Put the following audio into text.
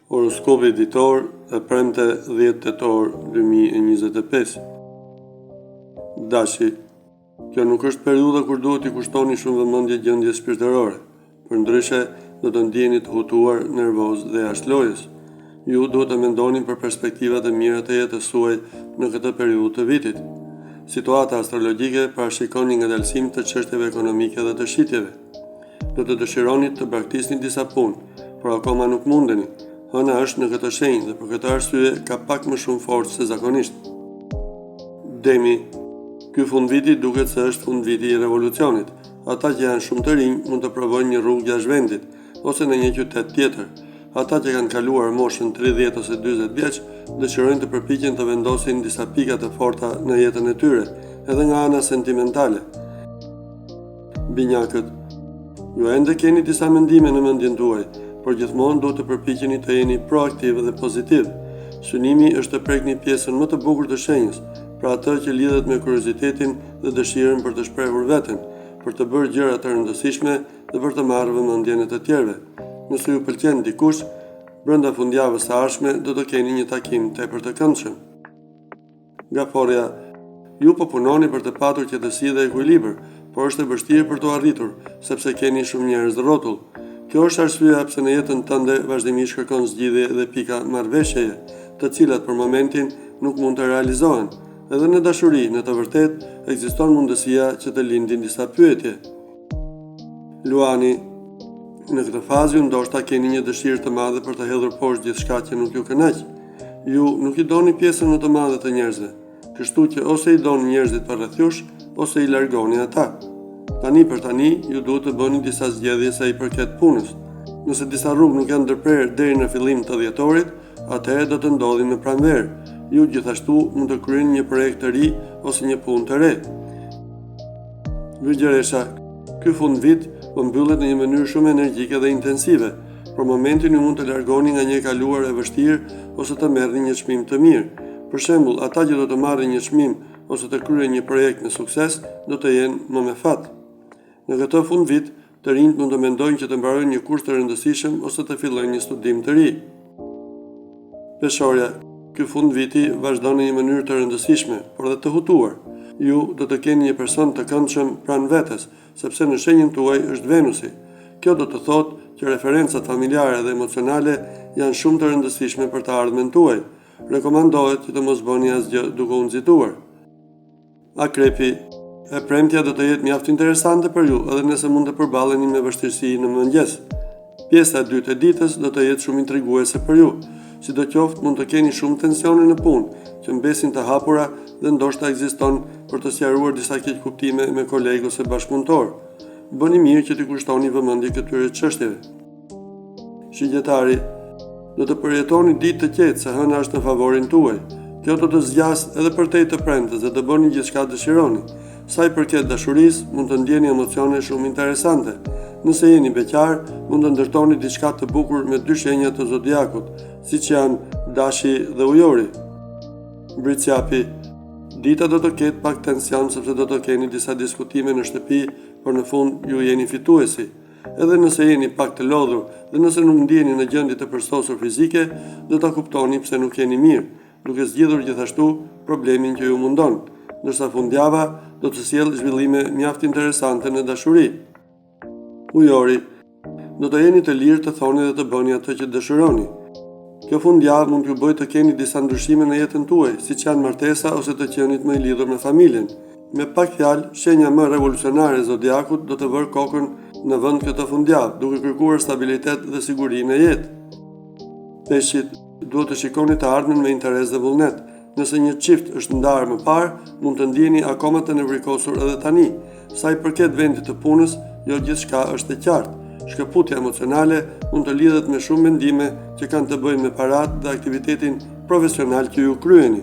Horoskopi ditor e premte 10 tetor 2025. Dashi, kjo nuk është periudha kur duhet t'i kushtoni shumë vëmendje gjendjes shpirtërore, përndryshe do të ndjeni të hutuar, nervoz dhe jashtë lojës. Ju duhet të mendoni për perspektivat e mira të jetës suaj në këtë periudhë të vitit. Situata astrologjike parashikon një ngadalësim të çështjeve ekonomike dhe të shitjeve. Do të dëshironi të braktisni disa punë, por akoma nuk mundeni. Hëna është në këtë shenjë dhe për këtë arsye ka pak më shumë forcë se zakonisht. Demi, ky fundviti duket se është fundviti i revolucionit. Ata që janë shumë të rinj mund të provojnë një rrugë jashtë vendit, ose në një qytet tjetër. Ata që kanë kaluar moshën 30 ose 40 vjeç dëshirojnë të përpiqen të vendosin disa pika të forta në jetën e tyre, edhe nga ana sentimentale. Binjakët, ju ende keni disa mendime në mendjen tuaj, por gjithmonë duhet të përpiqeni të jeni proaktiv dhe pozitiv. Synimi është të prekni pjesën më të bukur të shenjës, pra atë që lidhet me kuriozitetin dhe dëshirën për të shprehur veten, për të bërë gjëra të rëndësishme dhe për të marrë vëmendjen e të tjerëve. Nëse ju pëlqen dikush, brenda fundjavës së ardhshme do të keni një takim tepër të këndshëm. Gaforja, ju po punoni për të patur qetësi dhe ekuilibër, por është e vështirë për të arritur, sepse keni shumë njerëz rrotull. Kjo është arsyeja pse në jetën tënde vazhdimisht kërkon zgjidhje dhe pika marrëveshjeje, të cilat për momentin nuk mund të realizohen. Edhe në dashuri, në të vërtetë, ekziston mundësia që të lindin disa pyetje. Luani, në këtë fazë ndoshta keni një dëshirë të madhe për të hedhur poshtë gjithçka që nuk ju kënaq. Ju nuk i doni pjesën më të madhe të njerëzve, kështu që ose i doni njerëzit përreth jush, ose i largoni ata. Tani për tani, ju duhet të bëni disa zgjedhje sa i përket punës. Nëse disa rrugë nuk janë ndërprerë deri në fillim të dhjetorit, atëherë do të ndodhin në pranverë. Ju gjithashtu mund të kryeni një projekt të ri ose një punë të re. Virgjëresha, ky fundvit po mbyllet në një mënyrë shumë energjike dhe intensive. Për momentin ju mund të largoni nga një kaluar e vështirë ose të merrni një çmim të mirë. Për shembull, ata që do të marrin një çmim ose të kryejnë një projekt me sukses, do të jenë më me fat. Në këtë fundvit, të rinjt mund të mendojnë që të mbarojnë një kurs të rëndësishëm ose të fillojnë një studim të ri. Peshorja, ky fundviti vazhdon në një mënyrë të rëndësishme, por dhe të hutuar. Ju do të keni një person të këndshëm pranë vetes, sepse në shenjën tuaj është Venusi. Kjo do të thotë që referencat familjare dhe emocionale janë shumë të rëndësishme për të ardhmen tuaj. Rekomandohet që të mos bëni asgjë duke u nxituar. Akrepi, e premtja do të jetë mjaft interesante për ju, edhe nëse mund të përballeni me vështirësi në mëngjes. Pjesa e dytë e ditës do të jetë shumë intriguese për ju. Sidoqoftë mund të keni shumë tensione në punë, që mbesin të hapura dhe ndoshta ekziston për të sqaruar disa keqkuptime me kolegë ose bashkëpunëtor. Bëni mirë që t'i kushtoni vëmendje këtyre çështjeve. Shigjetari, do të përjetoni ditë të qetë se hëna është në favorin tuaj. Kjo do të zgjas edhe përtej të premtes dhe të bëni gjithçka dëshironi. Sa i përket dashurisë, mund të ndjeni emocione shumë interesante. Nëse jeni beqar, mund të ndërtoni diçka të bukur me dy shenjat të zodiakut, siç janë Dashi dhe Ujori. Briciapi, dita do të ketë pak tension sepse do të keni disa diskutime në shtëpi, por në fund ju jeni fituesi. Edhe nëse jeni pak të lodhur dhe nëse nuk ndjeni në gjendje të përsosur fizike, do ta kuptoni pse nuk jeni mirë, duke zgjidhur gjithashtu problemin që ju mundon, ndërsa fundjava do të sjellë zhvillime mjaft interesante në dashuri. Ujori, do të jeni të lirë të thoni dhe të bëni atë që dëshironi. Kjo fundjavë mund t'ju bëjë të keni disa ndryshime në jetën tuaj, siç janë martesa ose të qenit më i lidhur me familjen. Me pak fjalë, shenja më revolucionare e zodiakut do të vërë kokën në vend këtë fundjavë, duke kërkuar stabilitet dhe siguri në jetë. Peshqit, duhet të shikoni të ardhmen me interes dhe vullnet. Nëse një çift është ndarë më parë, mund të ndjeni akoma të nevrikosur edhe tani. Sa i përket vendit të punës, jo gjithçka është e qartë. Shkëputja emocionale mund të lidhet me shumë mendime që kanë të bëjnë me paratë dhe aktivitetin profesional që ju kryeni.